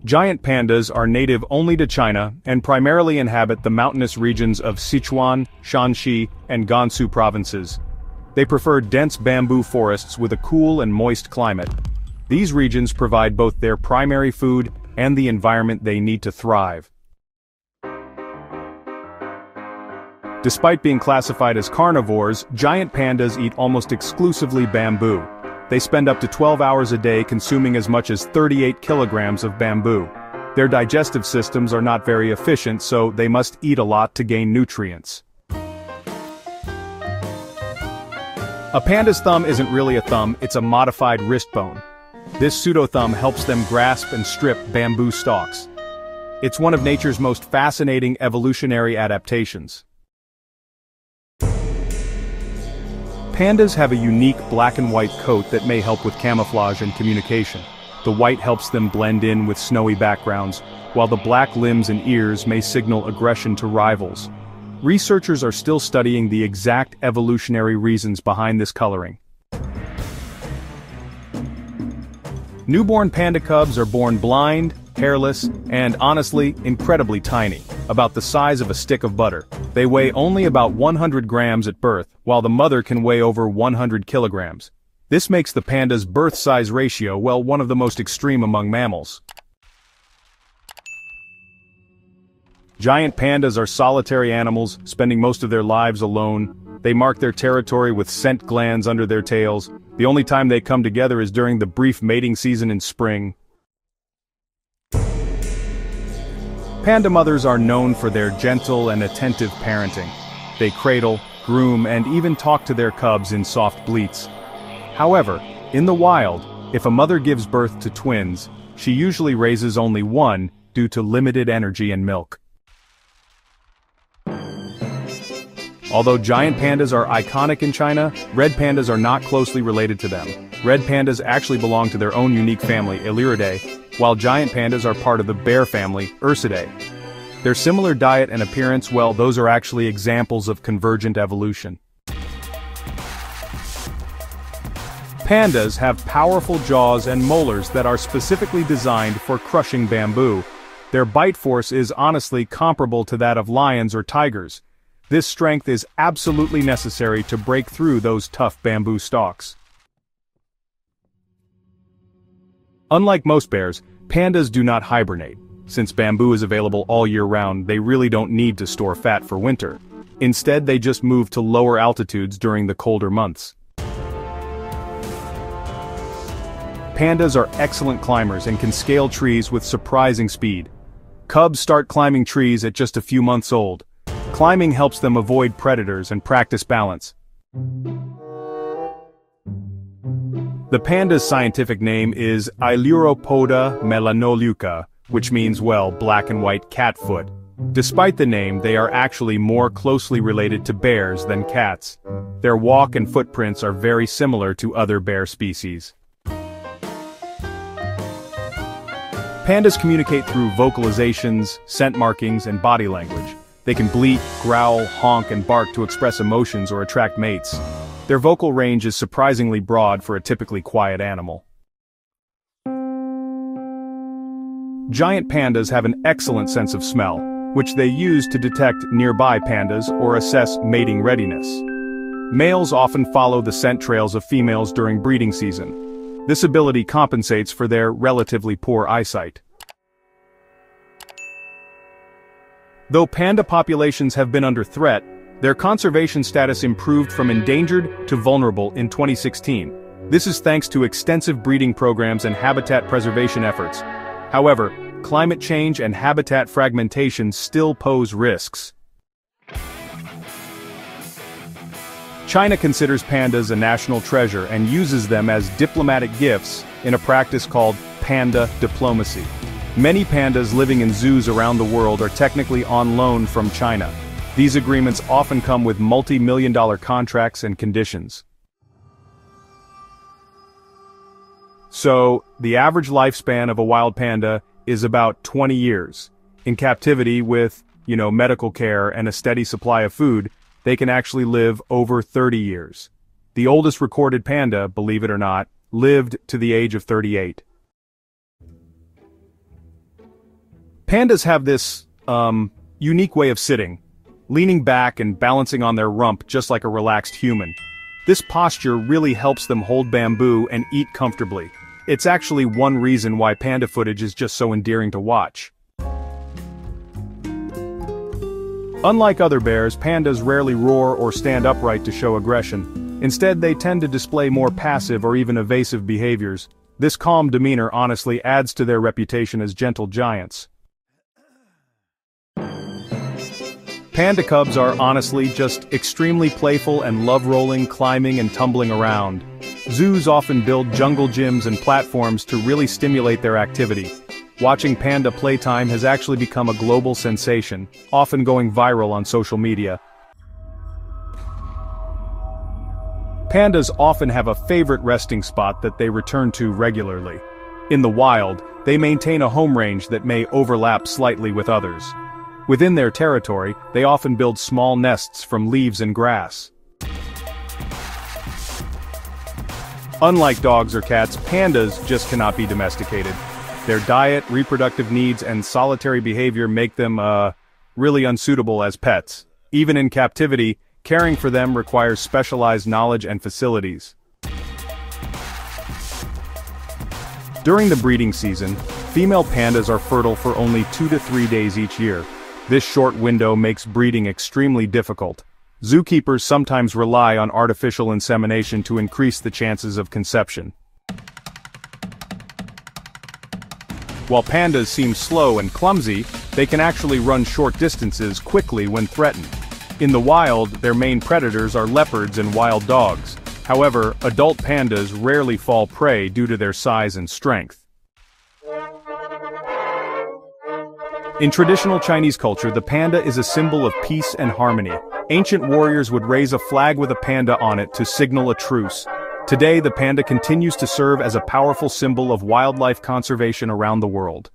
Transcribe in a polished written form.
Giant pandas are native only to China and primarily inhabit the mountainous regions of Sichuan, Shanxi, and Gansu provinces. They prefer dense bamboo forests with a cool and moist climate. These regions provide both their primary food and the environment they need to thrive. Despite being classified as carnivores, giant pandas eat almost exclusively bamboo. They spend up to 12 hours a day consuming as much as 38 kilograms of bamboo. Their digestive systems are not very efficient, so they must eat a lot to gain nutrients. A panda's thumb isn't really a thumb, it's a modified wrist bone. This pseudo-thumb helps them grasp and strip bamboo stalks. It's one of nature's most fascinating evolutionary adaptations. Pandas have a unique black and white coat that may help with camouflage and communication. The white helps them blend in with snowy backgrounds, while the black limbs and ears may signal aggression to rivals. Researchers are still studying the exact evolutionary reasons behind this coloring. Newborn panda cubs are born blind, hairless, and honestly, incredibly tiny, about the size of a stick of butter. They weigh only about 100 grams at birth, while the mother can weigh over 100 kilograms. This makes the panda's birth-size ratio, well, one of the most extreme among mammals. Giant pandas are solitary animals, spending most of their lives alone. They mark their territory with scent glands under their tails. The only time they come together is during the brief mating season in spring. Panda mothers are known for their gentle and attentive parenting. They cradle, groom, and even talk to their cubs in soft bleats. However, in the wild, if a mother gives birth to twins, she usually raises only one due to limited energy and milk. Although giant pandas are iconic in China, red pandas are not closely related to them. Red pandas actually belong to their own unique family, Illyridae, while giant pandas are part of the bear family, Ursidae. Their similar diet and appearance, well, those are actually examples of convergent evolution. Pandas have powerful jaws and molars that are specifically designed for crushing bamboo. Their bite force is honestly comparable to that of lions or tigers. This strength is absolutely necessary to break through those tough bamboo stalks. Unlike most bears, pandas do not hibernate. Since bamboo is available all year round, they really don't need to store fat for winter. Instead, they just move to lower altitudes during the colder months. Pandas are excellent climbers and can scale trees with surprising speed. Cubs start climbing trees at just a few months old. Climbing helps them avoid predators and practice balance. The panda's scientific name is Ailuropoda melanoleuca, which means, well, black and white catfoot. Despite the name, they are actually more closely related to bears than cats. Their walk and footprints are very similar to other bear species. Pandas communicate through vocalizations, scent markings, and body language. They can bleat, growl, honk, and bark to express emotions or attract mates. Their vocal range is surprisingly broad for a typically quiet animal. Giant pandas have an excellent sense of smell, which they use to detect nearby pandas or assess mating readiness. Males often follow the scent trails of females during breeding season. This ability compensates for their relatively poor eyesight. Though panda populations have been under threat, their conservation status improved from endangered to vulnerable in 2016. This is thanks to extensive breeding programs and habitat preservation efforts. However, climate change and habitat fragmentation still pose risks. China considers pandas a national treasure and uses them as diplomatic gifts in a practice called Panda Diplomacy. Many pandas living in zoos around the world are technically on loan from China. These agreements often come with multi-million-dollar contracts and conditions. So, the average lifespan of a wild panda is about 20 years. In captivity with, medical care and a steady supply of food, they can actually live over 30 years. The oldest recorded panda, believe it or not, lived to the age of 38. Pandas have this, unique way of sitting, leaning back and balancing on their rump just like a relaxed human. This posture really helps them hold bamboo and eat comfortably. It's actually one reason why panda footage is just so endearing to watch. Unlike other bears, pandas rarely roar or stand upright to show aggression. Instead, they tend to display more passive or even evasive behaviors. This calm demeanor honestly adds to their reputation as gentle giants. Panda cubs are honestly just extremely playful and love rolling, climbing and tumbling around. Zoos often build jungle gyms and platforms to really stimulate their activity. Watching panda playtime has actually become a global sensation, often going viral on social media. Pandas often have a favorite resting spot that they return to regularly. In the wild, they maintain a home range that may overlap slightly with others. Within their territory, they often build small nests from leaves and grass. Unlike dogs or cats, pandas just cannot be domesticated. Their diet, reproductive needs, and solitary behavior make them, really unsuitable as pets. Even in captivity, caring for them requires specialized knowledge and facilities. During the breeding season, female pandas are fertile for only 2 to 3 days each year. This short window makes breeding extremely difficult. Zookeepers sometimes rely on artificial insemination to increase the chances of conception. While pandas seem slow and clumsy, they can actually run short distances quickly when threatened. In the wild, their main predators are leopards and wild dogs. However, adult pandas rarely fall prey due to their size and strength. In traditional Chinese culture, the panda is a symbol of peace and harmony. Ancient warriors would raise a flag with a panda on it to signal a truce. Today, the panda continues to serve as a powerful symbol of wildlife conservation around the world.